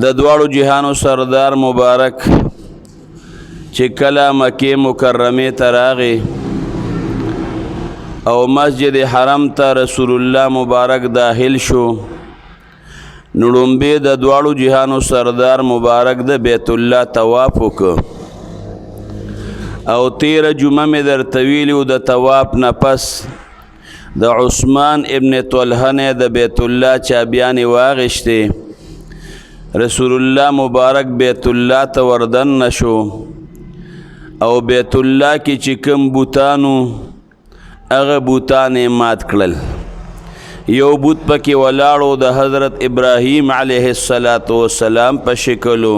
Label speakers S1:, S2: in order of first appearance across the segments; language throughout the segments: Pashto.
S1: د دواړو جهانو سردار مبارک چې کله مکې مکرمې ته راغی او مسجد حرم ته رسول الله مبارک داخل شو، نو لومبې د دواړو جهانو سردار مبارک د بیت الله طواف وکړ. او 13 جمعه مې درته ویلي و د طواف نه پس د عثمان ابن طلحه نه د بیت الله چابیانې واغېشتې. رسول الله مبارک بیت الله ته وردن شو او بیت الله کې چې کوم بوتانو هغه بوتان یې مات کړل. یو بوت پکې ولاړو د حضرت ابراهیم علیه السلام په شکلو،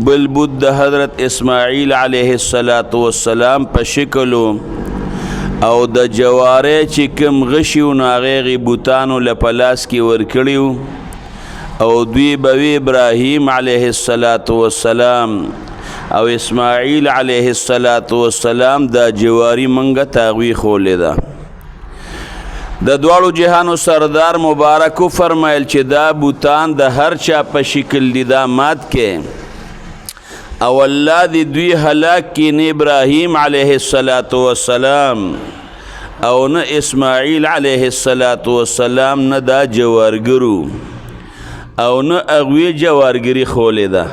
S1: بل بوت د حضرت اسماعیل علیه السلام په شکلو، او د جوارې چې کوم غشي و نو هغې بوتانو له په لاس کې ورکړي وو، او دوی به وی ابراهیم علیه السلام او اسماعیل علیه السلام دا جواری منګه تاغوی خولی ده. د دواړو جهانو سردار مبارکو فرمایل چې دا بوتان د هر چا په شکل دي، دا مات کې او الله دی دوی هلاک کی نه ابراهیم علیه السلام او نه اسماعیل علیه السلام نه دا جوارګرو او نه اغوی جوارګری خولی ده.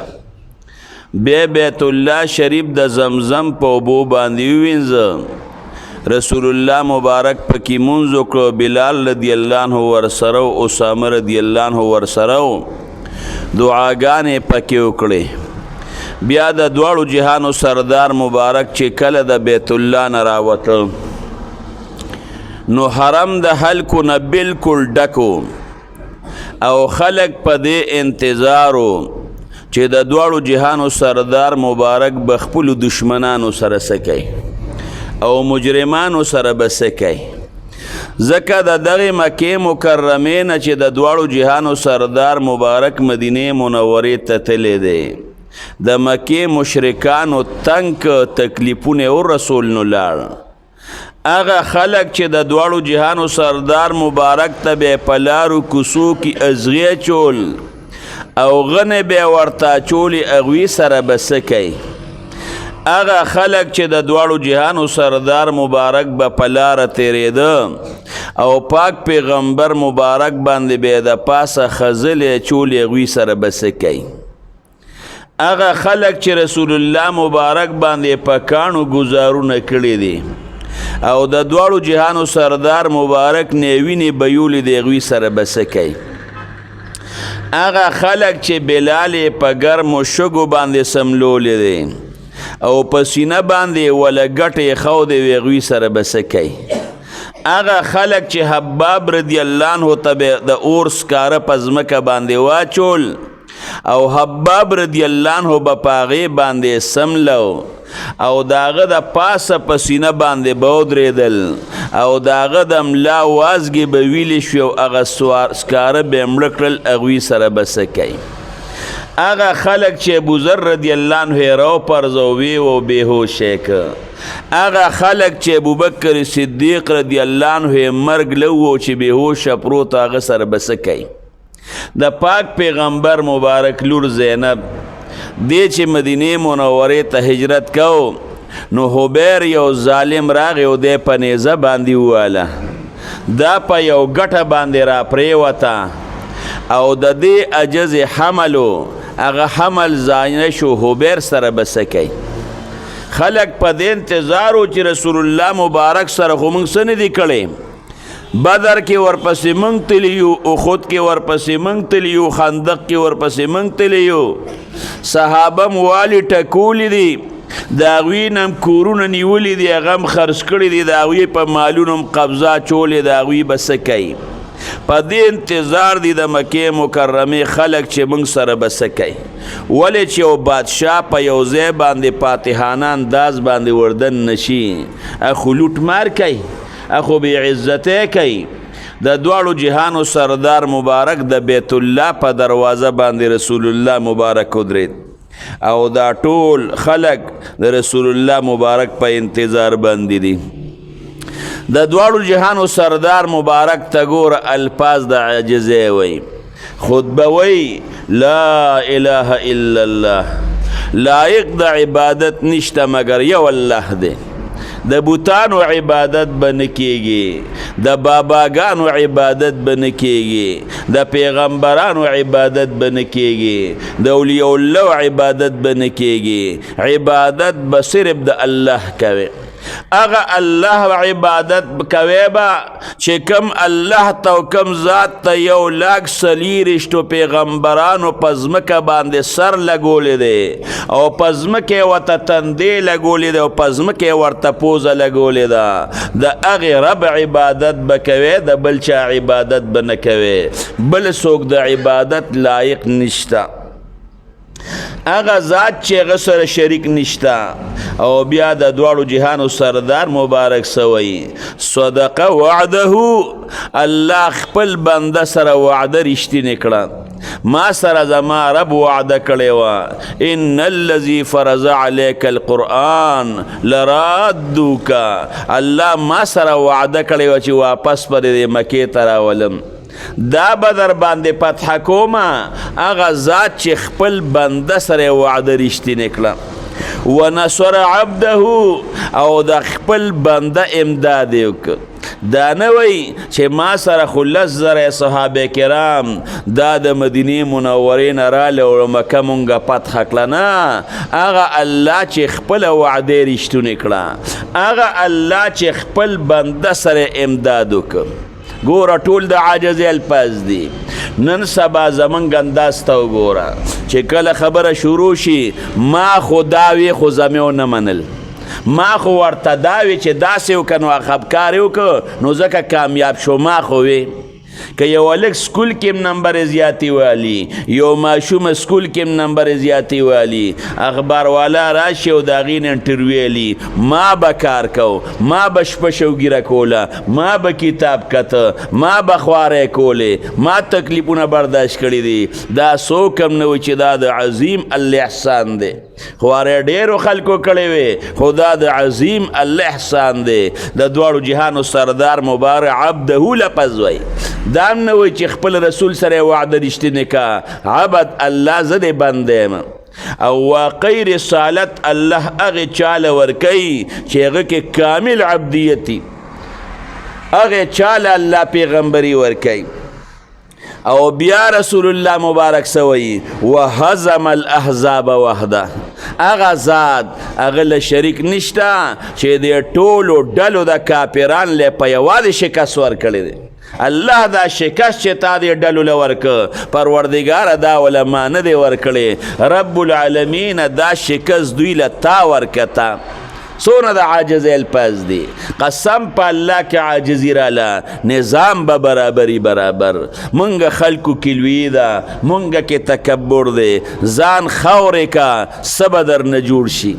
S1: بیا بیت الله شریف د زمزم په اوبو باندې ووینځه. رسول الله مبارک پکې مونځ وکړو، بلال رضی الله عنه ورسره او اسامه رضی الله عنه ورسره دعاګانې پکې وکړې. بیا د دواړو جهانو سردار مبارک چې کله د بیت الله نه راوته نو حرم د خلکو نه بالکل ډکو او خلک په دې انتظارو چې د دواړو جهانو سردار مبارک به خپلو دشمنانو سره څه کوي او مجرمانو سره به څه کوي. ځکه د دغې مکې مکرمې نه چې د دواړو جهانو سردار مبارک مدینې منورې ته تللی دی، د مکې مشرکانو تنګ تکلیفونه او رسول نو لاړ. هغه خلک چې د دواړو جهانو سردار مبارک ته به په لارو کوڅو کې ازغې چول او غنې به ورته چولې، هغوی سره به څه کوي. هغه خلک چې د دواړو جهانو سردار مبارک به په لاره تېرېده او پاک پیغمبر مبارک باندې به د پاسه خځلې چولې، هغوی سره به څه کوي. هغه خلک چې رسول الله مبارک باندې په کاڼو ګزارونه کړي دي او د دواړو جهانو سردار مبارک نیوینې به یولې د هغوی سره به څه کوي. هغه خلک چې بلال یې په ګرمو شګو باندې سملولی دی او په سینه باندې وله ګټې ښودې وي، هغوی سره به څه کوي. هغه خلک چې حباب رضی الله عنه ته د اور سکاره په ځمکه باندې واچول او حباب رضی الله عنه به په هغې باندې سملو او د هغه د پاسه په سینه باندې به ودرېدل او د هغه د ملا وازګې به ویلې شوې او هغه سکاره به یې مړه کړل، هغوی سره به څه کوي. هغه خلک چې ابوذر رضی الله عنه یې راوپرځوي او بېهوش یې که، هغه خلک چې ابوبکر صدیق رضی الله عنه یې مرګ له وو چې بېهوشه پروت، هغه سره به څه کوي. د پاک پیغمبر مبارک لور زینب دی چې مدینې منورې ته هجرت کو، نو حبیر یو ظالم راغی او دی په نیزه باندې وواله، دا په یو ګټه باندې را پرېوته او د دې عجز حملو هغه حمل ځای نه شو. حبیر سره به څه کوي. خلک په دې انتظار و چې رسول الله مبارک سره خو موږ څه نه دي کړی. بدر کې ورپسې موږ تللی یو، احد کې ورپسې موږ تللی یو، خندق کې ورپسې موږ تللی یو، صحابه موالي ټکولی دي، د هغوی نه هم کورونه نیولي دي، هغه هم خرڅ کړي دي، د هغوی په مالونو هم قبضه چولې، د هغوی به څه کوي. په دې انتظار دي د مکې مکرمې خلک چې موږ سره به څه کوي. ولې چې یو بادشاه په یو ځای باندې فاتحانه انداز باندې وردن نشي، اخو لوټ مار کوي، اخو بې عزتۍ کوي. د دواړو جهانو سردار مبارک د بیت الله په دروازه باندې رسول الله مبارک ودرېد او دا ټول خلک د رسول الله مبارک په انتظار باندې دي. د دواړو جهانو سردار مبارک ته ګوره الفاظ د عاجزۍ وی، خطبه وی، لا اله الا الله لایق د عبادت نشته مگر یو الله دی د بوتانو عبادت به نه کیږي د باباګانو عبادت به نه کیږي د پیغمبرانو عبادت به نه کیږي د اولیاء الله عبادت به نه کیږي عبادت به صرف د الله کوي اغه الله عبادت کوي با چې کم الله ته کم ذات ته یو لاک سلیرشتو پیغمبرانو پزمکه باندې سر لګولې دی او پزمکه ورته تندې لګولې دی او پزمکه ورته پوزه لګولې ده د اغه رب عبادت به کوي د بل چا عبادت به نه کوي بل څوک د عبادت لایق نشته اغه ذات چې غسر شریک نشتا او بیا د دواړو جهانو سردار مبارک سوی صدق وعده الله خپل بنده سره وعده رښتینې کړه ما سره زما رب وعده کړې وه ان الذي فرض عليك القرآن لرادوک الله ما سره وعده کړې وه چې واپس پر دې مکې ته راولم دا بدر باندې فتح کوما اغه ذات چې خپل بنده سره وعده رښتینې کړه ونصر عبده او د خپل بنده امداد وکړه دا نه وی چې ما سره خو 10,000 صحابه کرام دا د مدینې منورې نه راله او مکه مونږه فتح کړه نه هغه الله چې خپل وعده رښتونې کړه هغه الله چې خپل بنده سره امداد وکړه ګوره ټول د عاجز الفاظ دي نن سبا زمونږ انداز ته وګوره چې کله خبره شروع شي ما خو دا وی خو زمې ونه منل ما خو ورته دا وی چې داسې وکړه نو خبکار یې وکړه نو ځکه کامیاب شو ما خو وی که یو هلک سکول کې نمبر زیاتی والی یو ماشوم سکول کې نمبر زیاتی والی اخبار والا راشي او د هغې نه انټرویو لی ما به کار کو ما به شپه شوګیره کوله ما به کتاب کته ما به خوارې کولې ما تکلیفونه برداشت کړي دي دا څوک هم نه وي چې دا د عظیم الله احسان دی خوارې ډېرو خلکو کړی وي خو دا د عظیم الله احسان دی د دواړو جهانو سردار مبارک عبده لفظ وی دا هم نه وی چې خپل رسول سره وعده رښتینې کا عبد الله زه دې بنده یم او واقعي رسالت الله هغې چاله ورکوي چې هغه کې کامل عبدیت هغې چاله الله پیغمبري ورکوي او بیا رسول الله مبارک سوی وهزم الاحزاب وحده اغه ذات اغه له شریک نشته چې د ټولو ډلو د کافران له په یوازې شکست ورکړی دی الله دا شکست چې تا دې ډلو له ورکه پروردګاره دا ولما نه دی ورکړی رب العالمین دا شکست دوی له تا ورکه تا څونه د عاجز الفاظ دی قسم په الله کې عاجزي راله نظام به برابري برابر مونږ خلکو کې لوی ده مونږ کې تکبر دی ځان خاورې کا څه به در نه جوړ شي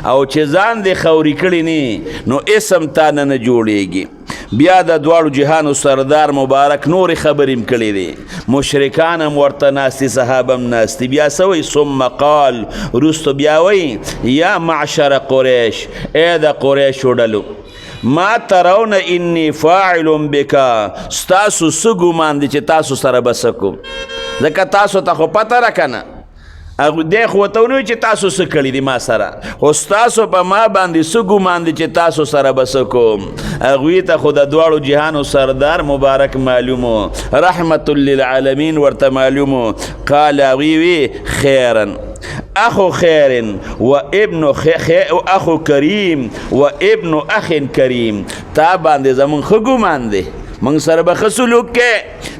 S1: او چې ځان دې خاورې کړي نه نو اسم تا نه جوړیږي بیا د دواړو جهانو سردار مبارک نورې خبرې هم کړې دي مشرکان هم ورته ناستي صحابه هم ناستي بیا څه وایي ثم قال وروسته بیا وایي یا معشر قریش ای د قریشو ډلو ما ترون انی فاعل بکا ستاسو څه ګمان دی چې تاسو سره به څه کوم ځکه تاسو ته خو پته راکنه دی خو ورته ونه وایي چې تاسو څه کړي دي ما سره خو ستاسو په ما باندې څه ګمان دی چې تاسو سره به څه کوم هغوی ته خو د دواړو جهانو سردار مبارک معلومو رحمت للعالمین ورته معلومو قال هغوی وی خیرا اخو خیر و ابن اخو کریم و ابن اخ کریم تا باندې زمون ښه ګمان دی منگ سر بخسلوک کے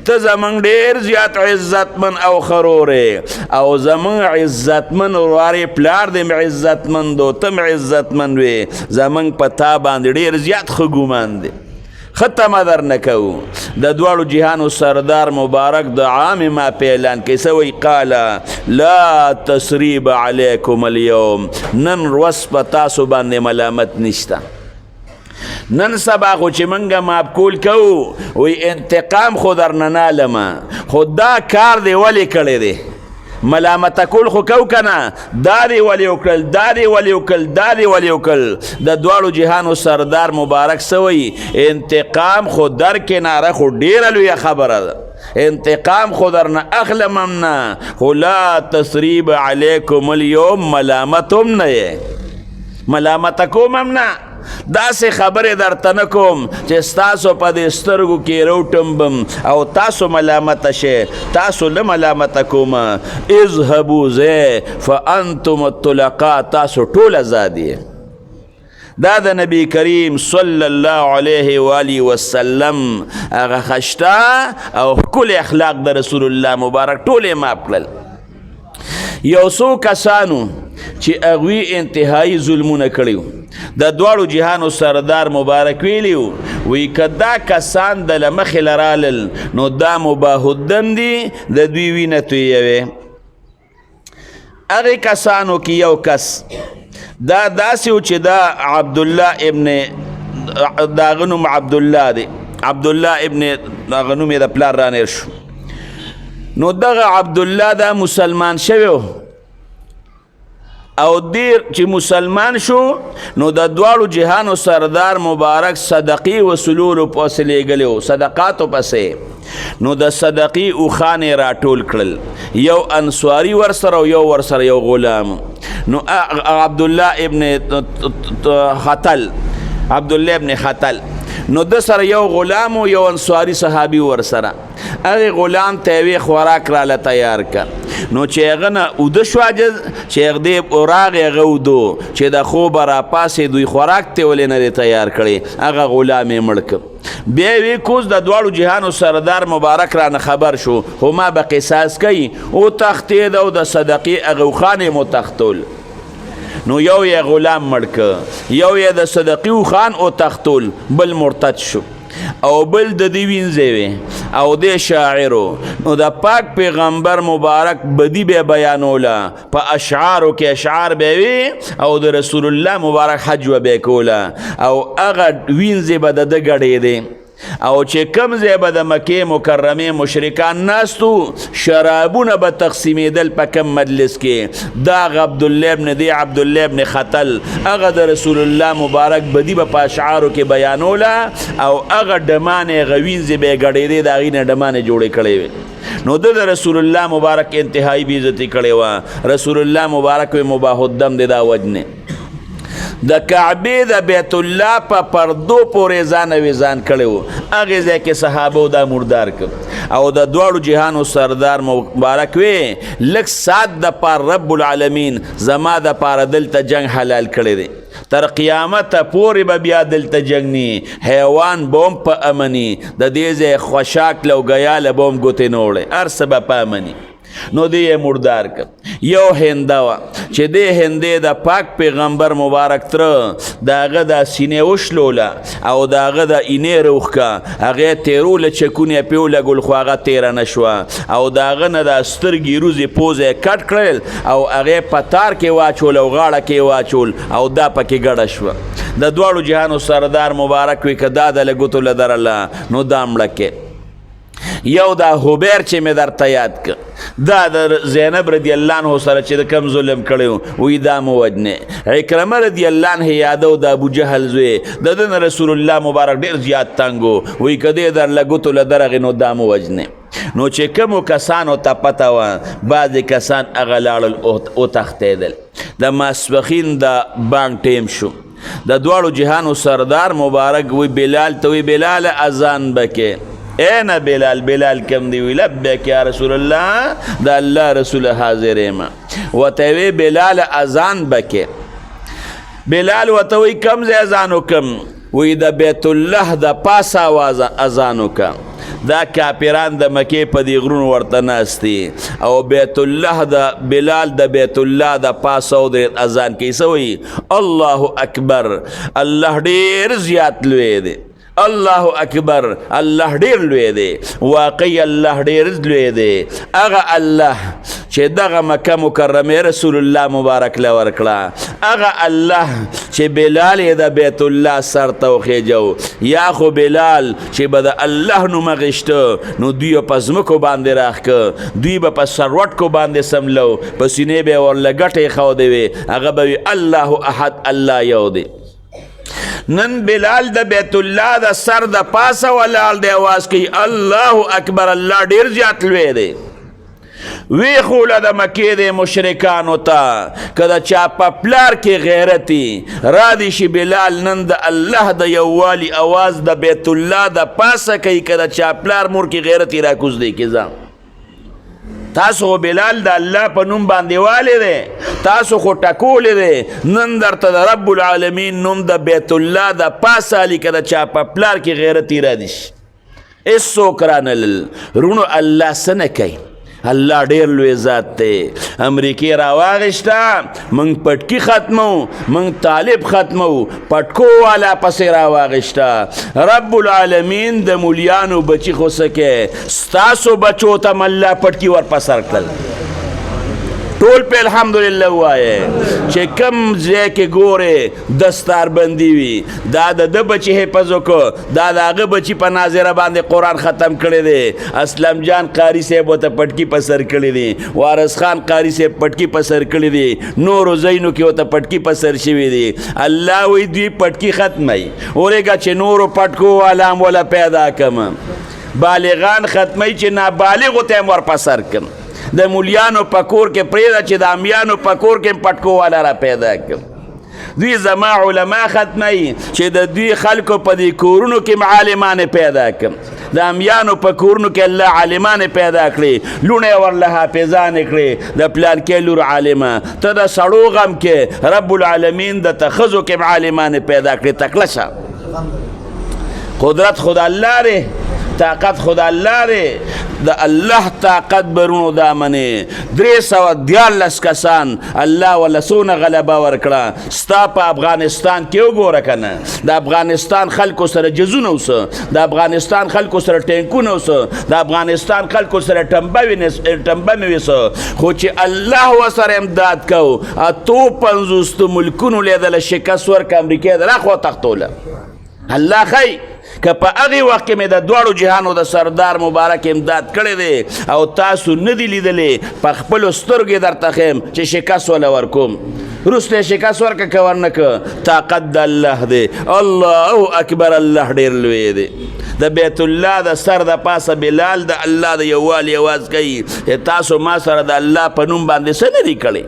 S1: تا زمان دیر زیاد عزتمن او خرورے او زمان عزتمن واری پلار دیم عزتمن دو تم عزتمن وی زمان پتا باند دیر زیاد خگومان دی ختم در نکو د دوالو جهانو سردار مبارک د عام ما پیلان کسوی قالا لا تسریب علیکم اليوم نن روز پتاسو باند ملامت نشتا نن سبا خو چې منګه ماب کول کو وی انتقام خو در ننالما خود دا کار دی ولی کړی دی ملامت کول خو کو کنه دا دی ولی وکړل دا دی ولی وکړل دا دی ولی وکړل د دواړو جهانو سردار مبارک سوی انتقام خو در کناره خو ډیره لویه خبره ده انتقام خو درنه اخلم هم نه، خو لا تسریب علیکم اليوم ملامت هم نه یې، ملامت کوم هم نه، داسې خبرې درته نه کوم چې ستاسو په دې سترګو کې روټمبم او تاسو ملامته شئ، تاسو نه ملامته کوم. اذهبوا ځئ فانتم الطلقاء، تاسو ټول آزاد یې. دا د نبی کریم صلی الله علیه و آله وسلم هغه خشته او ښکلي اخلاق د رسول الله مبارک ټول یې ماف کړل. یو څو کسانو چې هغوی انتهایی ظلمونه کړي د دواړو جهانو سردار مبارک ویلیو، وی که دا کسان د له مخې لرالل نو دا مباح الدم دي، د دوی وینه تویوي. هغې کسانو کې یو کس دا داسې و چې دا عبدالله ابن داغه نوم عبدالله دی، عبدالله ابن داغه نوم یې د پلار رانیر شو. نو دغه عبدالله دا مسلمان شوی و او دیر چې مسلمان شو نو د دواړو جهانو سردار مبارک صدقې وصولولو پسې لیږلی و، صدقاتو پسې. نو د صدقې اوښانې راټول کړل، یو انصاري ورسره او یو ورسره یو غلام. نو عبدالله ابن خطل، عبدالله ابن خطل، نو د سره یو غلام و یو انصاري صحابي ورسره. هغې غلام ته یوې خوراک راله تیار که. نو چې هغه نه اوده شو عجز، چې هغه دی راغی هغه اودو، چې د خوبه راپاسې دوی خوراک ته ولې نه دی تیار کړی، هغه غلام یې مړ که. بیا یې کوز د دواړو جهانو سردار مبارک رانه خبر شو، خو ما به قصاص کوي، وتښتېد او د صدقې هغه اوښان یې متښتول. نو یو یې غلام مړ که، یو یې د صدقې اوښان وتښتول، بل مرتد شو او بل د دې وینځی وی او د شاعرو. نو د پاک پیغمبر مبارک بدی به بیانوله، په اشعارو کې اشعار به وي او د رسول الله مبارک حج به کوله او هغه وینځی به د ده ګډېدې. او چې کم ځای به د مکې مکرمې مشرکان ناستو، شرابونه به تقسیمېدل په کم مجلس کې. دا عبدالله ابن دی عبدالله ابن خطل هغه د رسول الله مبارک بدی به په اشعارو کې بیانوله او هغه ډمانې هغه وینځې به یې ګډېدې، د هغې نه ډمانې جوړې کړې وې. نو د رسول الله مبارک انتهایی بېعزتي کړې وه. رسول الله مبارک وی مباح الدم دی دا وجنې. د کعبې د بیت الله په پردو پورې ځان ویزان کړی و، هغې ځای کې صحابو دا مردار کړ. او د دواړو جهانو سردار مبارک وی لږ ساعت د پار رب العالمین زما د پاره دلته جنگ حلال کړی دی، تر قیامته پورې به بیا دلته جنگ نی، حیوان به هم په امني، د دې ځای خوشاک لوګیاله به هم ګوتې نه وړی، هر څه به په امني. نو دی یې مردار کړ. یو هنده وه چې دې هندې د پاک پیغمبر مبارک تره د هغه د سینې وشلوله او د هغه د اینې روښکه، هغې تېروله چکونه یې پې ولګول خو هغه تېره نه شوه او د هغه نه د سترګې روزې پوزه یې کټ کړل او هغې په تار کې واچول او غاړه کې واچول او دا پکې ګډه شوه. د دواړو جهانو سردار مبارک وی که دا د له ګوتو له درله نو دا مړه کې. یو دا حبیر چې مې درته یاد که، دا د زینب رضی الله عنه سره چې د کم ظلم کړی وی دا مو وجنې. عکرمه رضی الله عنه یادو د ابو جهل زوی، د ده نه رسول الله مبارک ډېر زیات تنګ و، وی که دې در له ګوتو له درغې نو دا مو وجنې. نو چې کومو کسانو ته پته وه، بعضې کسان هغه لاړل وتښتېدل. د ماسپښین د بانک ټیم شو، د دواړو جهانو سردار مبارک وی بلال ته وی بلال اذان بکې. این بلال، بلال کم دی وی لبیک یا رسول الله، د الله رسول حاضر ما. ورته وی بلال اذان بکې. بلال ورته وی کم ځای اذان وکم؟ وی د بیت الله د پاسه اذان وکم. دا کافران د مکې په دې غرونو ورته ناست دي او بیت الله د بلال د بیت الله د پاسه ودرېد اذان کوي. څه وایي؟ الله اکبر، الله ډېر زیات لوی دی، الله اکبر، الله ډېر لوی دی، واقعي الله ډېر لوی دی. هغه الله چې دغه مکه مکرمه رسول الله مبارک له ورکړه، هغه الله چې بلال یې د بیت الله سر ته وخېجو، یا خو بلال چې به د الله نومه غشته نو دوی په ځمکو باندې راښکه، دوی به په سروټکو باندې سملو، په سینې به یې ورله ګټې ښودې وې، هغه به وي الله احد، الله یو دی. نن بلال د بیت الله د سر د پاسه ولاړ دی اواز کوي الله اکبر الله ډیر زیات لوی دی وی خوله د مکې د مشرکانو ته که د چا په پلار کې غیرتي را دي شي بلال نن د الله د یووالي اواز د بیت الله د پاسه کوي که د چا پلار مور کې غیرتي را کوزدی کې ځه تاسو خو بلال د الله په نوم باندې والی دی تاسو خو ټکولی دی نن درته د رب العالمین نوم د بیت الله د پاسه علي که د چا په پلار کې غیرتي را دي شي هېڅوک رانلل رونو الله څه نه کوي الله ډیر لوی ذات دی امریکې راواغېسته موږ پټکي ختمو موږ طالب ختمو پټکو والا پسې راواغېسته رب العالمین د مولیانو بچي خو څه کوي ستاسو بچو ته م الله پټکي ورپسر کړل ټول په الحمدلله ووایه چې کوم ځای کې ګورې دستاربندي وي دا د ده بچي حفظ وکړو دا د هغه بچي په ناظره باندې قرآن ختم کړی دی اسلم جان قاري صاحب ورته پټکي په سر کړی دی وارث خان قاري صاحب پټکي په سر کړی دی نورو ځایونو کې ورته پټکي په سر شوي دي الله وایي دوی پټکي ختموي ورېږه چې نورو پټکو والا هم وله پیدا کړم بالغان ختموي چې نابالغو ته هم ورپسر کړم د مولیانو په کور کې پرېږده چې د امیانو په کور کې پټکو والا را پیدا کړم دوی زما علما ختموي چې د دوی خلکو په دې کورونو کې عالمانې پیدا کړم د امیانو په کورونو کې الله عالمانې پیدا کړي لوڼې ورله حافظانې کړي د پلانکې لور عالمه ته د سړو غم کې رب العالمین د ښځو کې عالمانې پیدا کړي تکړه شه قدرت خود الله دی طاقت خود الله دی د الله طاقت برونو دا منې 314 کسان الله وله څونه غلبه ورکړه ستا په افغانستان کې وګوره که نه د افغانستان خلکو سره جزونه اوسه د افغانستان خلکو سره ټینکونه اوسه د افغانستان خلکو سره ټمبه ویسه خو چې الله ورسره امداد کو 58 ملکونو لیدله شکست ورکړه امریکا د راخوا تختوله الله خی که په هغې وخت کې مې د دواړو جهانو د سردار مبارک امداد کړی دی او تاسو نه دي لیدلی په خپلو سترګې درته ښیم چې شکست وله ورکوم وروسته شکست ورکړه که ورنه که طاقت د الله دی الله اکبر الله ډېر لوی دی د بیت الله د سر د پاسه بلال د الله د یووالي اواز کوي تاسو ما سره د الله په نوم باندې څه نه دي کړی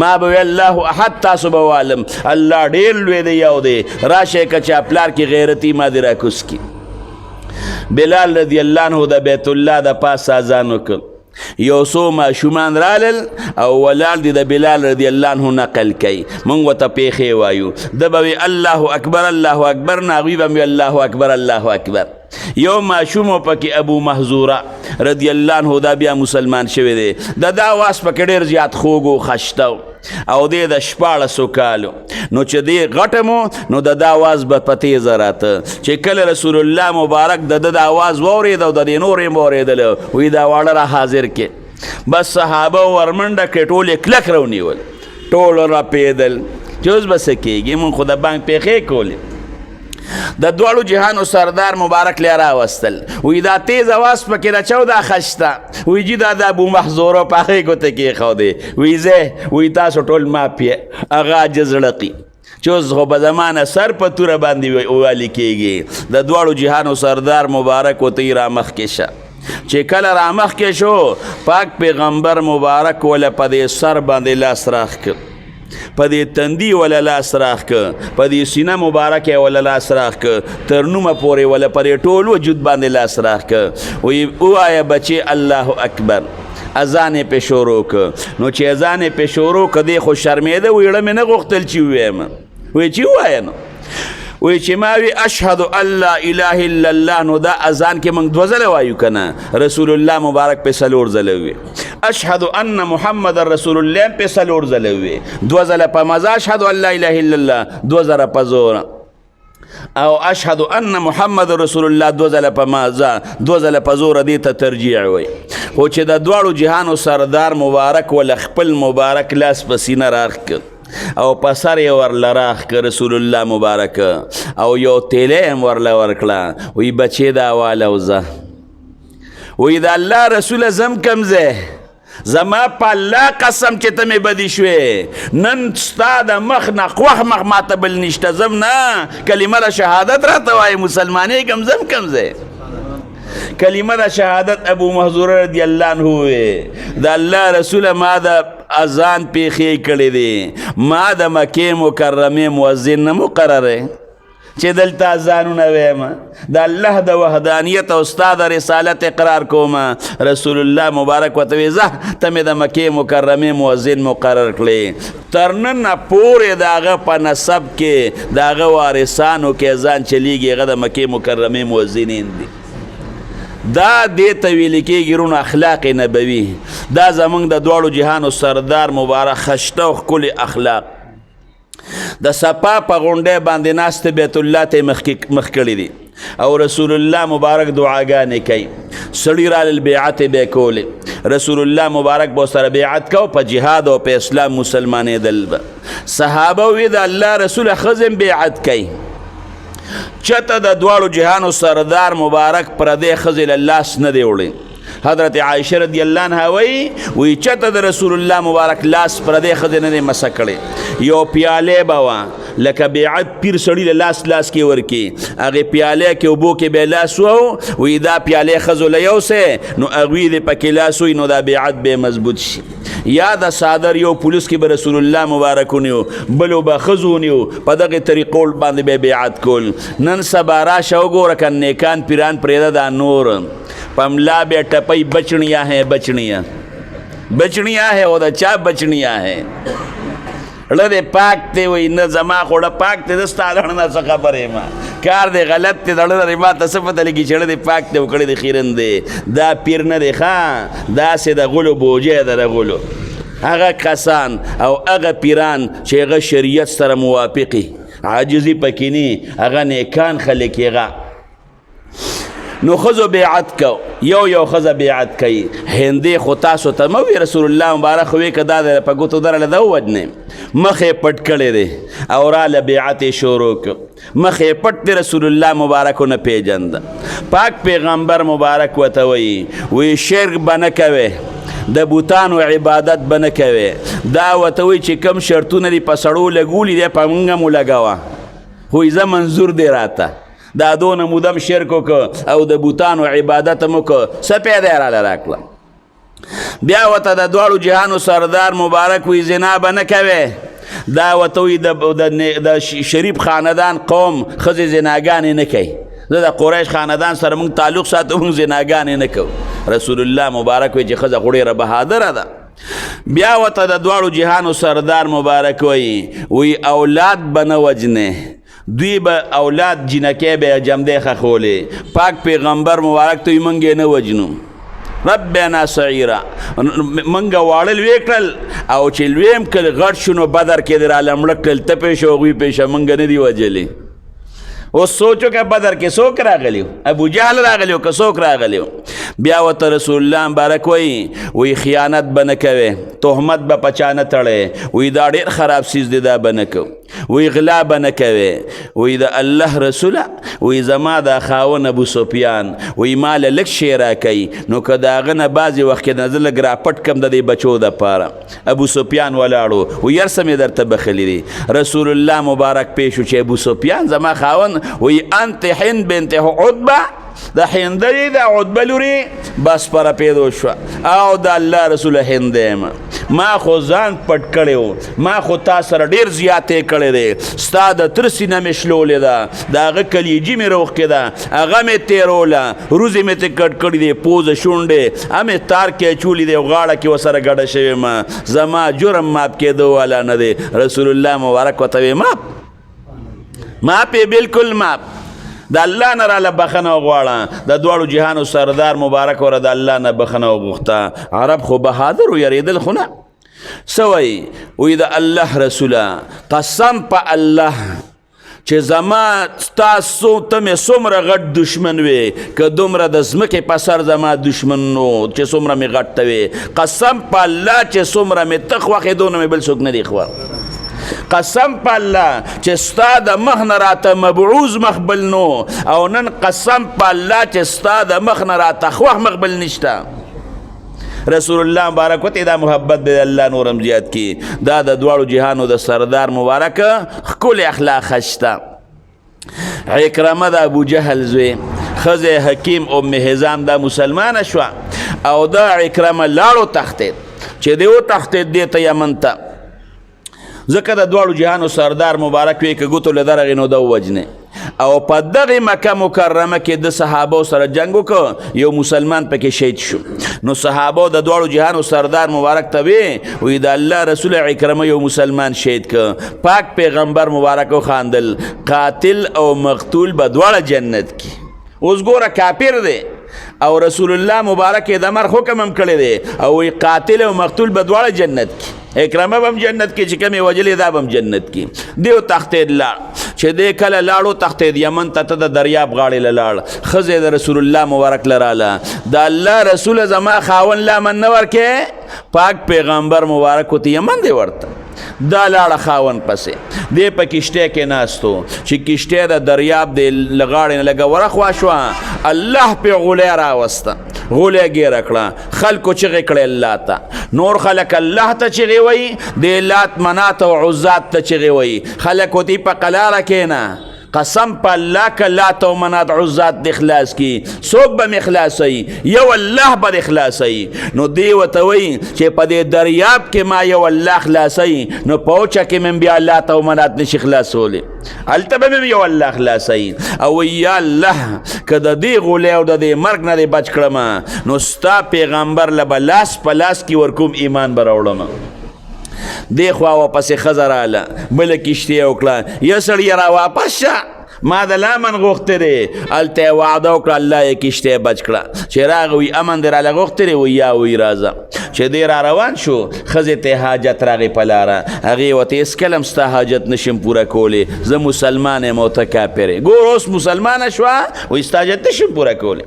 S1: ما به وی الله احد تاسو به والم الله ډېر لوی دی یو دی راشئ که چا پلار کې غیرتي ما دې راکوز کی بلال رضی الله عنه د بیت الله د پاسه اذان وکړ یو څو ماشومان رالل او ولاړ دي د بلال رضی الله عنه نقل کوي موږ ورته پیښې وایو ده به وي الله اکبر الله اکبر نه هغوی به مې الله اکبر الله اکبر یو ماشوم پکې ابو محذوره رضی الله عنه دا بیا مسلمان شوی دی د دا آواز پکې ډېر زیات خوږ و خشته او دی د 14 کالو نو چې دی غټم نو د دا آواز به په تیزه راته چې کله رسول الله مبارک د د آواز واورېد او د دې نور یې واورېدله وایي دا واړه را حاضر کې بس صحابه ورمنډه کړې ټول یې کلک راونیول ټول راپېدل چې اوس به څه کېږي مونږ خو د بانک پیښې کولې د دواړو جهانو سردار مبارک لی راوستل وی دا تیز آواز پکې راچو دا خشته وی جی دا د ابو محذوره په هغې ګوته کېښودې وی زه وی تاسو ټول مافیه هغه عاجز ړقي چې اوس خو به زمانه سر په توره باندې والي کېږي د دواړو جهانو سردار مبارک ورته یې رامخکې شه چې کله رامخکې شو پاک پیغمبر مبارک وله په دې سر باندې لاس راخ کړ په دې تندي وله لاس راخ که په دې سینه مبارکه وله لاس راخ که تر نومه پورې وله په دې ټول وجود باندې لاس راخ که وایي ووایه بچې الله اکبر اذان یې پې شروع که نو چې اذان یې پې شروع که دی خو شرمېده ویړه مې نه غوښتل چې ووایم وایي چې ووایه نو وی چې ما وی اشهد ان لا اله الا الله نو دا اذان کې موږ 2 ځله وایو که نه رسول الله مبارک په 4 ځله وي اشهد ان محمد رسول الله په 4 ځله وي 2 ځله په مزه اشهد ان لا اله الا الله 2 ځله په زور او اشهد ان محمد رسول الله 2 ځله په مزه 2 ځله په زور دې ته ترجیع وي خو چې د دواړو جهانو سردار مبارک ول خپل مبارک لاس په سینه راخ کړ او په سر یې ورله راخ که رسول الله مبارک او یو تیلی هم ورله ورکړه وی بچې دا واله وزه وی د الله رسوله زم کم ځای زما په الله قسم چې ته مې بدي شوې نن ستا د مخ نه خوښ مخ ماته بل نشته زم نه کلمه د شهادت راته وایي مسلمانۍ کم زم کم ځای کلمه د شهادت ابو محذوره رضی الله عنه وی د الله رسول ما د اذان پیښې کړې دي ما د مکې مکرمې مؤذن نه مقرره چې دلته اذانونه ویم د الله د وحدانیت او ستا د رسالت اقرار کوم رسول الله مبارک ورته وی ځه ته مې د مکې مکرمې مؤذن مقرر کړې تر نن پورې د هغه په نسب کې د هغه وارثانو کې اذان چلیږي هغه د مکې مکرمې مؤذنین دي دا دې ته ویل کېږي رونو اخلاق نبوي دا زموږ د دواړو جهانو سردار مبارک خشته او ښکلي اخلاق د صفا په غونډۍ باندې ناست بیت الله ته مخ کړي دي او رسول الله مبارک دعاګانې کوي سړي رالل بیعت به یې کولې رسول الله مبارک به سره بیعت کو په جهاد او په اسلام مسلمانېدل به صحابه وی د الله رسول ښځې بیعت کوي چته د دواړو جهانو سردار مبارک پردې ښځې له لاس نه دی وړی حضرت عائشه رضی الله عنها وی چته د رسول الله مبارک لاس پردې ښځې نه دی مسه کړی یو پیالې به وه لکه بیعت پیر سړي له لاس کې ورکي هغې پیالې کې اوبو کې به یې لاس وو وی دا پیالې ښځو له یوسې نو هغوی دې پکې لاس وي نو دا بیعت به مضبوط شي یا د صادر یو پولیس کې به رسول الله مبارک ونیو بلو به ښځو ونیو په دغې طریقو باندې به بیعت کول نن سبا راشه وګوره که نیکان پیران پرېږده دا نور په ملا به ټپی بچنیا ہے بچنیا بچنیا ہے او د چا بچنیا ہے ړه دې پاک دی وایي نه زما خو ړه پاک دی زه ستا ړه نه څه خبر یم کار دی غلط دی د ړه لرې ما ته څه پته لګي چې ړه دې پاک دی او کړی دی خیرن دی دا پیر نه دی ښه داسې د غلو بوجۍ ده د غلو هغه کسان او هغه پیران چې هغه شریعت سره موافقي عاجزي پکې نه هغه نیکان خلک هغه نو ښځو بیعت کو یو ښځه بیعت کوي هندې خو تاسو ته مه وي رسول الله مبارک خو وی که دا د په ګوتو درله ده ووجنې مخ یې پټ کړی دی او راله بیعت یې شروع کړ مخ یې پټ دی رسول الله مبارک ونه پېژنده پاک پیغمبر مبارک ورته وی شرک به نه کوې د بوتانو عبادت به نه کوې دا ورته وایي چې کوم شرطونه دي په سړو لګولي دی په موږ هم ولګوه خو زه منظور دی راته دا دونه مودم شرک وکړه او د بوتانو عبادت هم وکړه څه پیدا یې راله راکړه بیا ورته د دواړو جهانو سردار مبارک وی زنا به نه کوې دا ورته وی د شریف خاندان قوم ښځې زناګانې نه کوي زه د قریش خاندان سره موږ تعلق ساتو موږ زناګانې نه کوو رسول الله مبارک وی چې ښځه خو ډېره بهادره ده بیا ورته د دواړو جهانو سردار مبارک وی اولاد به نه وجنې دوی به اولاد جنکې به جمدې خښولې پاک پیغمبر مبارک ته وي موږ یې نه وجنو ربنا سعیره موږ واړه لوی کړل او چې لوی م کړل غټ شو نو بدر کې دې راله مړه کړل ته پې شو هغوی پې شه موږ نه دي وجلې اوس سوچو که بدر کې څوک راغلی ابو جهل راغلی که څوک راغلی بیا ورته رسول الله مبارک وی خیانت به نه کوې تهمت به په چا نه تړی وی دا ډېر خراب سیز دی دا به نه کوو وی غلا به نه کوې وی د الله رسوله وی زما د خاون ابو سفیان وی ما له لږ شی راکوي نو که د هغه نه بعضې وخت کې نه زه لږ راپټ کم د دې بچو دپاره ابو سفیان ولاړو وی هر څه مې درته بخلي دي رسول الله مبارک پېښ شو چې ابو سفیان زما خاون وی انت هند بنت عتبه د هندۍ د عتبه لورې بس پره پیدا شوه او د الله رسول هند یم ما خو ځان پټ کړی و ما خو تا سره ډېر زیاتې کړی دی ستا د تر سینه مې شلولې ده د هغه کلیجي مې روغکې ده هغه مې تېروله روزې مې ترې کټ کړي دی پوزه شونډې همې تار کې اچولي دی غاړه کې ورسره ګډه شوې ما زما جرم ماف کېدو والا نه دی رسول الله مبارک ورته وی ماف یې بلکل ماف د الله نه راله بخنه وغواړه د دواړو جهانو سردار مبارک وره د الله نه بخنه وغوښته عرب خو بهادر یریدل خو نه څه وی د الله رسوله قسم په الله چې زما تاسو ته مې څومره غټ دشمن وې که دومره د ځمکې په سر زما دشمن نو چې څومره مې غټ ته وې قسم په الله چې څومره مې ته خوښې دونه مې بل څوک نه دی خوښ قسم په الله چې ستا د مخ نه راته مبعوض مخبل نو او نن قسم په الله چې ستا د مخ نه راته خوښ مخبل نشته رسول الله مبارک وته دا محبت به الله نورم زیات کی. دا د دواړو جهانو د سردار مبارک ښکلی اخلاق خشته. عکرمه د ابو جهل زوی ښځې حکیم ام حزام دا مسلمانه شوه او دا عکرمه لاړو تښتېد چې دی وتښتېد دې ته یمن ته، ځکه د دواړو جهانو سردار مبارک وی که ګوتو له درغې نو ده ووجنې. او په دغې مکه مکرمه کې د صحابو سره جنګ وکړه، یو مسلمان پکې شهید شو. نو صحابو د دواړو جهانو سردار مبارک ته وی د الله رسول عکرمه یو مسلمان شهید که. پاک پیغمبر مبارک وخاندل قاتل او مقتول به دواړه جنت کی. اوس ګوره کافر دی او رسول الله مبارک د مرګ حکم هم کړی دی او وی قاتل او مقتول به دواړه جنت کی. اکرمه بم جنت کې چې کمې وجلې دا بم جنت کې. دیو تښتېد لاړ، چې دی کله لاړو تښتېد یمن ته د دریاب غاړې له لاړ. ښځې د رسول الله مبارک له راله، د الله رسول زما خاون لا من نه ورکې، پاک پیغمبر مبارک ورته یمن دی ورته. دا لاړه خاون پسې، دی په کشتۍ کې ناستو چې کشتۍ د دریاب د له غاړې نه لږه ورخوا شوه، الله پې غولی راوسته، غولی ګیره کړه. خلکو چغې کړې الله ته، نور خلک الله ته چغې وایي، د لات منات او عزات ته چغې وایي. خلک ورته په قلاره کښېنه، قسم په الله که لات او منات عزات د اخلاص کی، څوک به م اخلاصوي؟ یو الله به د اخلاصوي. نو دی ورته وایي چې په دې دریاب کې ما یو الله خلاصوي، نو په اوچه کې مې بیا لات او منات نشي خلاصولی، هلته به مې یو الله خلاصوي. او یا الله که د دې غولې او د دې مرګ نه دې بچ کړم، نو ستا پیغمبر له به لاس په لاس کې ورکوم، ایمان به راوړم. دی خوا واپسې ښځه راله، بله کشتۍ یې وکړه، یا سړیه را واپس شه، ما د لامن غوښتې دی. هلته یې وعده وکړه، الله یې کشتۍ بچ کړه. چې راغی وی امن دې راله غوښتې دی؟ وی یا وی راځه. چې دی را روان شو، ښځې ته حاجت راغی په لاره، هغې ورته هېڅکله هم ستا حاجت نشم پوره کولی، زه مسلمان یم او ته کافر یې. ګور اوس مسلمانه شوه، وایي ستا حاجت نشم پوره کولی.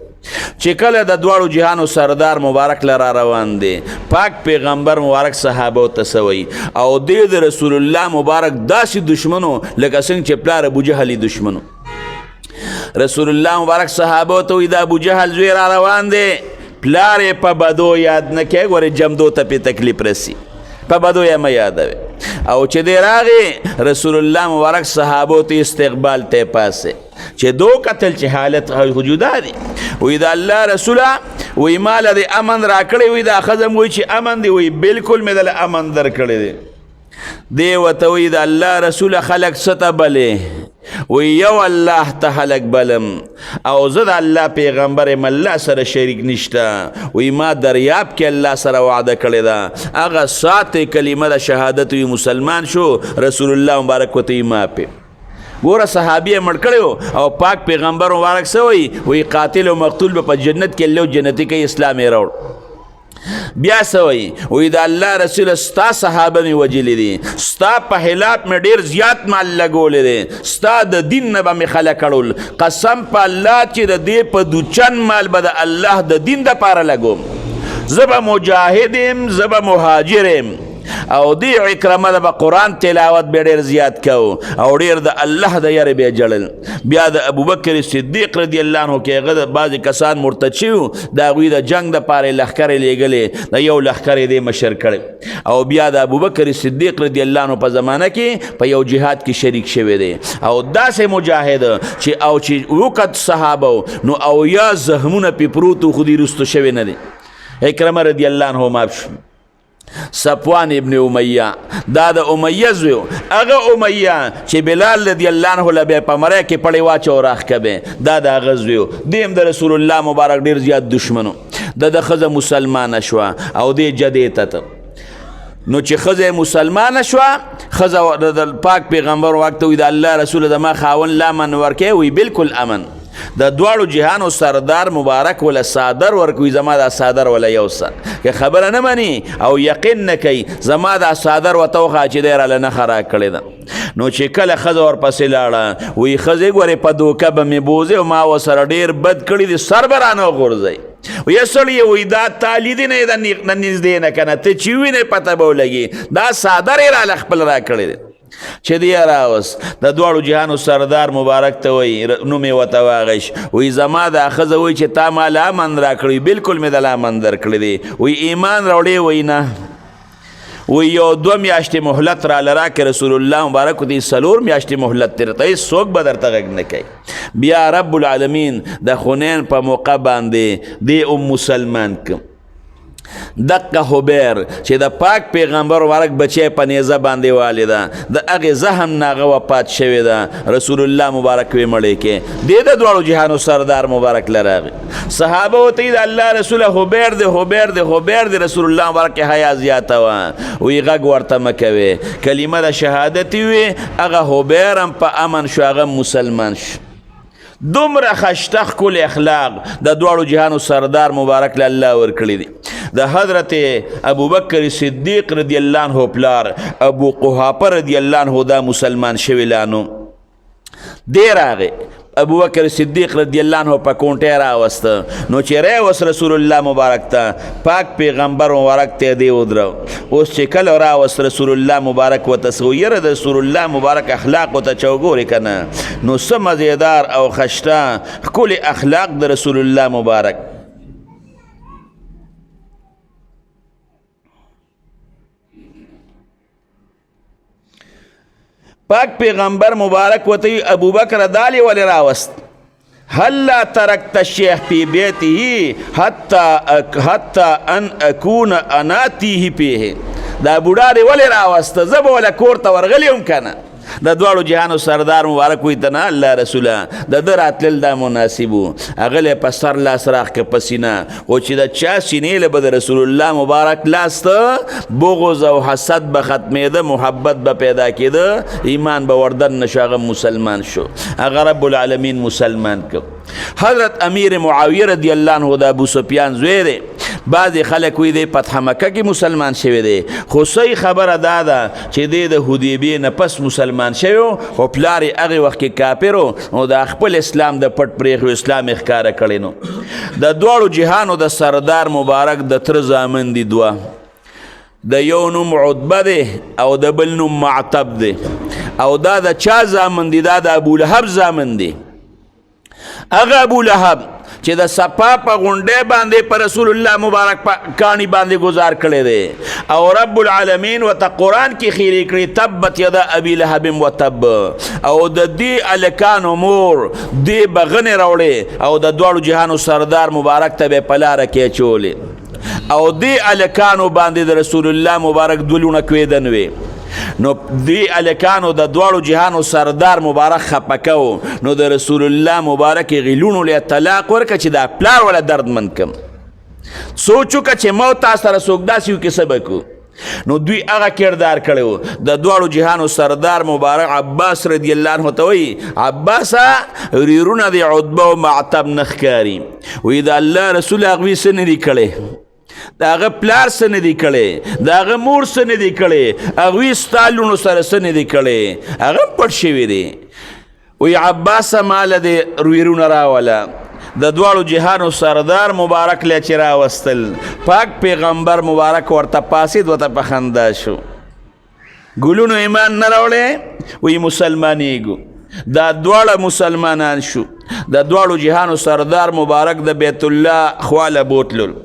S1: چې کله د دواړو جهانو سردار مبارک له را روان دی، پاک پیغمبر مبارک صحابو ته څه وایي، او دی د رسول الله مبارک داسې دشمنو لکه څنګه چې پلار ابو جهل دشمنو. رسول الله مبارک صحابو ته وایي د ابو جهل زوی را روان دی، پلار یې په بدو یاد نه کوي، ګورې جمدو ته پې تکلیف رسي، په بدو یې مه یادوي. او چې دی راغی رسول الله مبارک صحابو ته استقبال ته پاسه، چې دو قتل چې حالت وجودا دی. وی د الله رسوله وی مال د امن را کړی، وی دا ښځه وی چې امن دی، وی بالکل مې دله امن در کړی دی. دی ورته وی د الله رسوله خلک څه ته بلې؟ وی یو الله ته خلک بلم، او زه د الله پیغمبر یم، الله سره شریک نشته. وی ما دریاب کې الله سره وعده کړې ده، هغه ساعت کلمه د شهادت وی مسلمان شو، رسول الله مبارک ورته وی ما پې. ګوره صحابي یې مړ کړی او پاک پیغمبر مبارک څه وایي؟ وایي قاتل او مقتول به په جنت کې الله جنتي کوي، اسلام یې راوړ. بیا څه وایي؟ وایي د الله رسول ستا صحابه مې وجلي دي، ستا په خلاف مې ډېر زیات مال لګولی دی، ستا د دین نه به مې خلک کړل، قسم په الله چې د دې په دوچن مال به د الله د دین دپاره لګوم، زه به مجاهد یم، زه به مهاجر یم. او دی عکرمه د به قرآن تلاوت به ډېر زیات کو او ډېر د الله د یارې به جړل. بیا د ابوبکر صدیق رضی الله عنه کې هغه د بعضې کسان مرتد شوي، د هغوی د جنګ دپاره یې لښکرې لېږلې، د یو لښکر یې دی مشر کړی. او بیا د ابوبکر صدیق رضی الله عنه په زمانه کې په یو جهاد کې شریک شوی دی، او داسې مجاهد چې وکت صحابه نو او یا زخمونه پې پروت و، خو دې رستو شوی نه دی. عکرمه رضی الله عنه مات شو. صفوان ابن امیه دا د امیه زوی، هغه امیه چې بلال رضی الله عنه له بیا په مری کې پړې واچو راښکبې، دا د هغه زوی. دیم د رسول الله مبارک ډېر زیات دشمنو. د ښځه مسلمانه شوه او دې جدې ته. نو چې ښځه مسلمانه شوه، ښځه د پاک پیغمبر وخت وی د الله رسول زما خاون لا من ورکوي، وی بالکل امن. د دواړو جهانو سردار مبارک ولا صادر ورکوي، زما دا صادر ولا یوسه که خبره نه مني او یقین نه کوي، زما دا صادر ورته وښه چې دی راله نښه راکړې ده. نو چې کله ښځه ورپسې لاړه، وایي ښځې ګورې په دوکه به مې بوځې او ما ورسره ډېر بد کړي دي، سر به رانه وغورځئ. وی سړی وی دا تالیدی نه د نږدې نه که نه، ته چې وینې پته به ولګي، دا صادر یې راله خپل را کړی دی. چې دی راوست د دواړو جهانو سردار مبارک ته وایي نوم یې ورته واغش وایي زما دا ښځه وایي چې تا ما له امن راکړی بلکل مې د امن درکړی دی وایي ایمان راوړې وایي نه وی یو 2 میاشتې مهلت را لراکې رسول الله مبارک دی 4 میاشتې مهلت درته څوک به درته غږ نه کوي بیا رب العالمین د خنین په موقع باندې دی مسلمان کم دقه حبیر چې د پاک پیغمبر مبارک بچی په نیزه باندې والې ده د هغې زخم نه هغه وفات شوې ده رسول الله مبارک ویې مړی کې دی د دواړو جهانو سردار مبارک له راغی صحابه ورته د الله رسوله حبیر دی حبیر دی حبیر دی رسول الله مبارک حیا زیاته وه وی غږ ورته مه کوې کلمه د شهادت وي هغه حبیر هم په امن شو هغه مسلمان شو دومره خشته ښکلي اخلاق د دواړو جهانو سردار مبارک له الله ورکړي دي د حضرت ابوبکر صدیق رضی الله عنه پلار ابو قحافه رضی الله عنه دا مسلمان شوی لانو دی راغی ابوبکر صدیق رضی الله عنه په کونټې راوسته نو چې راوست رسول الله مبارک ته پاک پیغمبر مبارک ته دی ودرو اوس چې کله راوست رسول الله مبارک ورته څه یره د رسول الله مبارک اخلاق ورته چې وګورې که نه نو څه مزیدار او خشته ښکلي اخلاق د رسول الله مبارک پاک پیغمبر مبارک وتی ابوبکر دالی ولی راوست هلا ترکت الشیخ فی بیته حتی ان اکون اناتیه پیه دا بوډا دی ولی راوست زه به وله کور ته ورغلی یم که نه د دواړو جهانو سردار مبارک وی ته نه الله رسوله د ده راتلل دا مناسب و هغه په سر لاس راښکه په سینه خو چې د چا سینې له به د رسول الله مبارک لاس ته بغض او حسد به ختمېده محبت به پیدا کېده ایمان به وردن نشو هغه مسلمان شو هغه رب العالمین مسلمان که حضرت امیر معاویه رضی الله عنه د ابو سفیان زوی دی بعضې خلک وی دی فتح مکه کې مسلمان شوی دی خو صحیح خبره دا ده چې دی د حدیبیې نه پس مسلمان شوی و خو پلار یې هغې وخت کې کافر و نو د خپل اسلام د پټ پرېښو اسلام یې ښکاره کړی نو د دواړو جهانو د سردار مبارک د تره زامن دي دوه د یو نوم عتبه دی او د بل نوم معتب دی او دا د چا زامن دي دا د ابولهب زامن دی هغه ابولهب چې د صفا په غونډۍ باندې په رسول الله مبارک په کاڼي باندې گزار کړی دی او رب العالمین ورته قرآن کې خیرې کړي تبت یدا ابي لهب وتب او د دې هلکانو مور دې بغنې راوړې او د دواړو جهانو سردار مبارک ته به یې په لاره کې اچولې او دې هلکانو باندې د رسول الله مبارک دولونه کوېدن وې نو دی الکانو د دواړو جهانو سردار مبارک خپه کو نو د رسول الله مبارک غیلونو له طلاق ورکه چې دا پلار ولا دردمن کم سوچو که چې موت تاسو سره څوک داسې وکړي څه به کو نو دوی هغه کردار کړی د دواړو جهانو سردار مبارک عباس رضی الله عنه ته وایي عباسه ریرونه د عتبه او معتب نه ښکاري وایي د الله رسول هغوی څه نه دي کړی د هغه پلار څه نه دی کړی د هغه مور څه نه دی کړی هغوی ستا لوڼو سره څه نه دی کړی هغه پټ شوي دی وایي عباسه ماله دې ریرونه راوله د دواړو جهانو سردار مبارک له چې راوستل پاک پیغمبر مبارک ورته پاسید ورته په خندا شو ګلونو ایمان نه راوړی وایي مسلمانېږو دا دواړه مسلمانان شو د دواړو جهانو سردار مبارک د بیت الله خواله بوتلل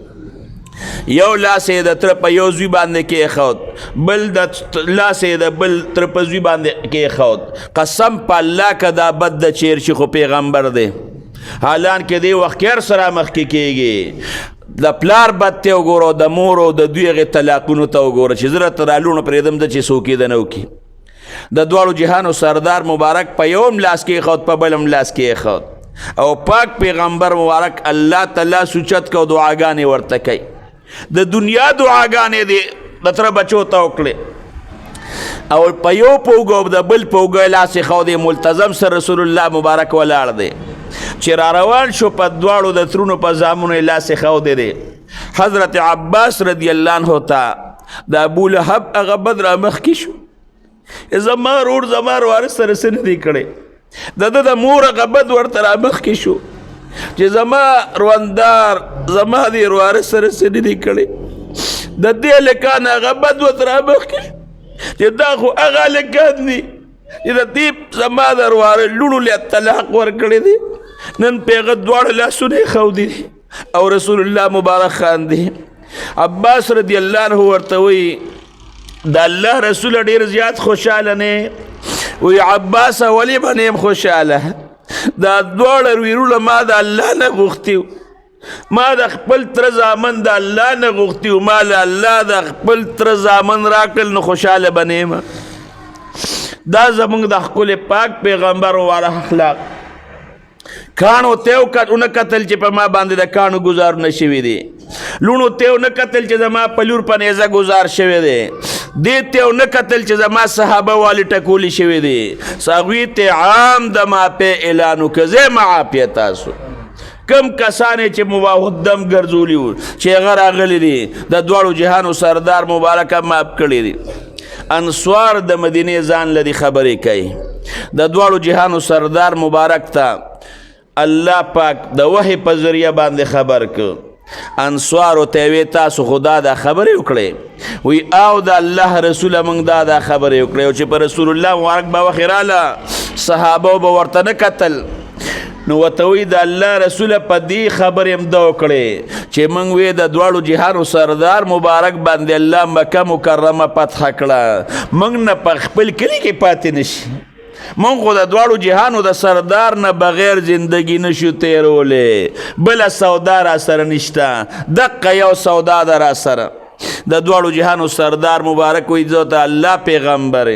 S1: یو لاس یې د تره په یو زوی باندې کېښود بل د لاس یې د بل تره په زوی باندې کېښود قسم په الله که دا بد د چیر شي خو پیغمبر دی حالان کې دی وخت کې هر سره مخکې کېږي د پلار بد ته وګوره د مور او د دوی هغې طلاقونو ته وګوره چې زه راته رالوڼو پرېږدم ده چې څوک یې ده نه وکړي د دواړو جهانو سردار مبارک په یو هم لاس کېښود په بل هم لاس کېښود او پاک پیغمبر مبارک الله تعالی سوچت کو دعاګانې ورته کوي د دنیا دعاګانې دې د تره بچو ته وکړې او په یو پوږه او د بل پوږه لاس یې ښودی ملتزم سره رسول الله مبارک ولاړ دی چې را روان شو په دواړو د ترونو په زامنو یې لاس یې ښودی دی حضرت عباس رضی الله عنه ته د ابولهب هغه بد را مخکې شو زما ورور زما وارث سره څه نه دی کړی د ده د مور هغه بد ورته را مخکې شو چې زما روندار زما دې وارث سره څه نه دي کړی د دې هلکان هغه بد ورته را مخکې چې دا خو هغه هلکان دي چې د دې زما د ورواره لوڼو له طلاق ورکړی دی، نن په هغه دواړه لاسونه یې ښودي دي او رسول الله مبارک خاندي. عباس رضی الله عنه ورته وایي د الله رسول ډېر زیات خوشحاله نه وی عباس ولې به نه یم خوشحاله، دا دواړه ویرونه ما د الله نه غوښتي، ما د خپل تره زامن د الله نه غوښتي، ما له الله د خپل تره زامن راکړل نو خوشحاله به نه یم. دا زمونږ د ښکلي پاک پیغمبر والا اخلاق. کاڼو ته ونه کتل چې په ما باندې د کاڼو ګزارونه شوي دي، لوڼو ته ونه کتل چې زما په لور په نیزه ګزار شوی دی، دې ته ونه کتل چې زما صحابه والي ټکولی شوي دي، هغوی ته عام د معافۍ اعلان وکړه زه معافیه تاسو. کم کسانې چې مواهدم ګرځولي وو چې هغه راغلي دي د دواړو جهانو سردار مبارک معاف کړي دي. انصار د مدینې ځان لدی خبرې کوي، د دواړو جهانو سردار مبارک ته الله پاک د وحی په ذریعه باندې خبر کړ. انصارو ته وی تاسو خدا دا خبرې وکړئ، وی او د الله رسول موږ دا خبرې وکړئ او چې په رسول الله مبارک به وخت راله صحابه به ورته نه کتل، نو ورته وی د الله رسول په دې خبرې هم ده وکړې چې موږ وی د دواړو جهانو سردار مبارک باندې الله مکه مکرمه فتح کړه، موږ نه په خپل کلي کې پاتې نشي، موږ خو د دواړو جهانو د سردار نه بغیر زندگی نشو تیرولی، بله سودا را سره نشته، دقه یو سودا ده را سره. د دواړو جهانو سردار مبارک وی زه ته الله پیغمبر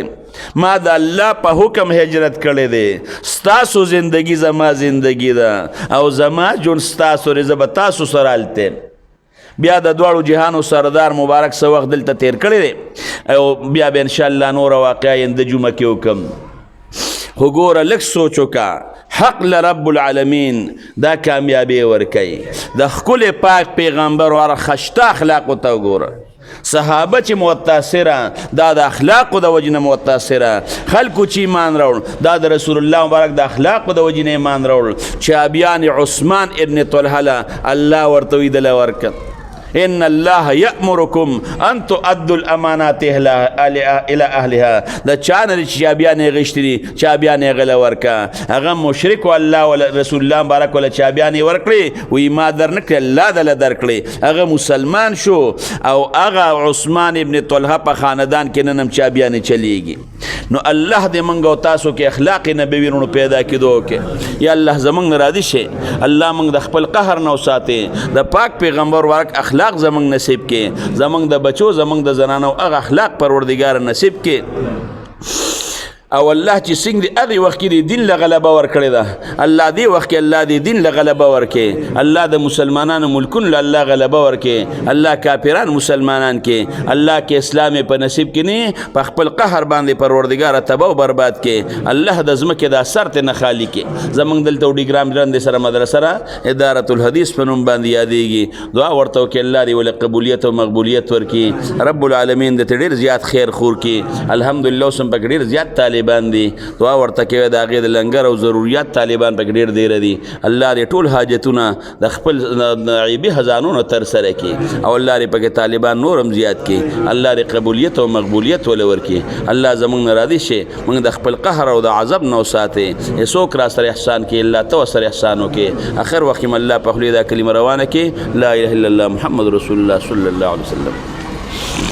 S1: ما د الله په حکم هجرت کړی دی، ستاسو زندگی زما زندگی ده او زما ژوند ستاسو دی، زه به تاسو سره هلته. بیا د دواړو جهانو سردار مبارک څه وخت دلته تیر کړی دی او بیا به انشاءالله نوره واقعه ینده جمعه کې وکم. خو ګوره لږ سوچ وکړه، حق لرب العالمین دا کامیابی ورکوي. د ښکلي پاک پیغمبر واره خشته اخلاقو ته وګوره، صحابه چې متاثره دا د اخلاقو د وجې نه متاثره، خلکو چې ایمان راوړ دا د رسول الله مبارک د اخلاقو د وجې نه ایمان راوړل. چابیان عثمان ابن طلحه له الله ورته وی دله ورکړه ان الله یأمرکم ان تؤدوا الامانات الى اهلها. د چا نه چې چابیانې غشتي دي چابیانې غله ورکه، هغه مشرک و الله و رسول الله مبارک وله چابیانې ورکړې وی ما در نه کړې الله دله درکړې، هغه مسلمان شو او هغه عثمان ابن طلحه په خاندان کې نن هم چابیانې چلیږي. نو الله دې موږ او تاسو کې اخلاق نبوي ورونو پیدا کېدو کې یا الله زموږ نه راضي شي، الله موږ د خپل قهر نه وساتي، د پاک پیغمبر ورک اخلاق زمنګ نصیب کې، زمنګ د بچو زمنګ د زنانو هغه اخلاق پروردگار نصیب کې. او الله چې څنګه د هغې وخت کې د دین له غلبه ورکړې ده، الله دې وخت کې الله د دین له غلبه ورکړي، الله د مسلمانانو ملکونو له الله غلبه ورکړي، الله کافران مسلمانان کې الله کې اسلام په نصیب کې نه په خپل قهر باندې پروردگار تباہ او برباد کې، الله د ځمکې د اثر ته نه خالي کې. زمونږ دلته وډیګرام ډرندې سره مدرسه را ادارة الحدیث په نوم باندې یادېږي، دعا ورته وکړي الله دې ولې قبولیت او مقبولیت ورکړي، رب العالمین دې ته ډېر زیات خیر خور کړي. الحمدلله اوس هم پکې ډېر زیات طالبان دي، دعا ورته کوي د هغې د لنګر او ضروریات طالبان پکې ډېر ډېره دي، الله دې ټول حاجتونه د خپل عیبي خزانونو ترسره کړي او الله دې پکې طالبان نور هم زیات کړي، الله دې قبولیت او مقبولیت وله ورکړي، الله زموږ نه راضي شي، موږ د خپل قهر او د عذاب نه وساتي. څوک را سره احسان کړي الله ته ورسره احسان وکړي. اخر وخت کې الله په خولې دا کلمه روانه کړي لا اله الا الله محمد رسول الله صلی الله علیه وسلم.